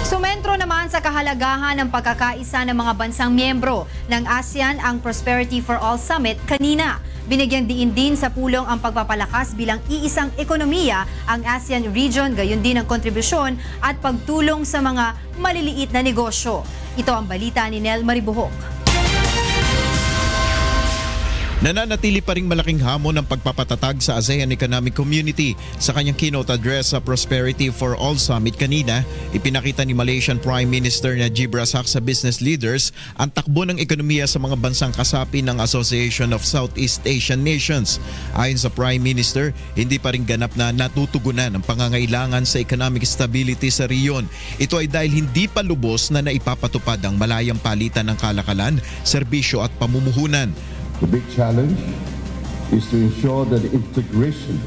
Sumentro naman sa kahalagahan ng pagkakaisa ng mga bansang miyembro ng ASEAN ang Prosperity for All Summit kanina. Binigyang diin din sa pulong ang pagpapalakas bilang iisang ekonomiya ang ASEAN region, gayon din ang kontribusyon at pagtulong sa mga maliliit na negosyo. Ito ang balita ni Nel Maribuhok. Nananatili pa ring malaking hamon ng pagpapatatag sa ASEAN Economic Community. Sa kanyang keynote address sa Prosperity for All Summit kanina, ipinakita ni Malaysian Prime Minister Najib Razak sa business leaders ang takbo ng ekonomiya sa mga bansang kasapi ng Association of Southeast Asian Nations. Ayon sa Prime Minister, hindi pa rin ganap na natutugunan ang pangangailangan sa economic stability sa riyon. Ito ay dahil hindi pa lubos na naipapatupad ang malayang palitan ng kalakalan, serbisyo at pamumuhunan. The big challenge is to ensure that the integration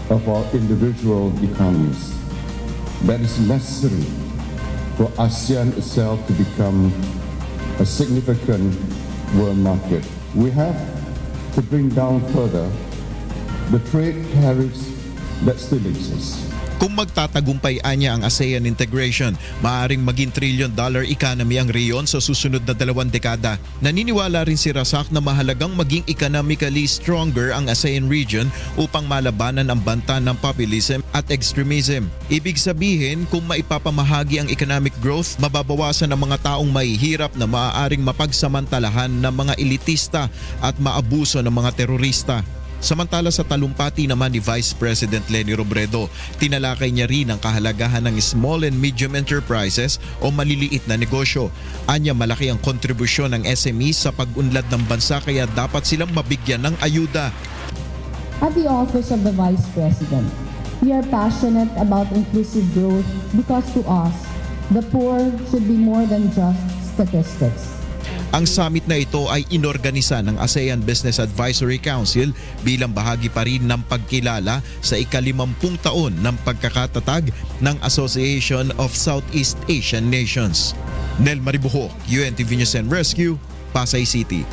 of our individual economies that is necessary for ASEAN itself to become a significant world market. We have to bring down further the trade tariffs that still exist. Kung magtatagumpay anya ang ASEAN integration, maaaring maging trillion-dollar economy ang riyon sa susunod na 2 dekada. Naniniwala rin si Razak na mahalagang maging economically stronger ang ASEAN region upang malabanan ang banta ng populism at extremism. Ibig sabihin, kung maipapamahagi ang economic growth, mababawasan ang mga taong mahihirap na maaaring mapagsamantalahan ng mga elitista at maabuso ng mga terorista. Samantala sa talumpati naman ni Vice President Leni Robredo, tinalakay niya rin ang kahalagahan ng small and medium enterprises o maliliit na negosyo. Anya malaki ang kontribusyon ng SMEs sa pag-unlad ng bansa kaya dapat silang mabigyan ng ayuda. At the Office of the Vice President, we are passionate about inclusive growth because to us, the poor should be more than just statistics. Ang summit na ito ay inorganisa ng ASEAN Business Advisory Council bilang bahagi pa rin ng pagkilala sa ika-50 taon ng pagkakatatag ng Association of Southeast Asian Nations. Nel Maribuhok, UNTV News and Rescue, Pasay City.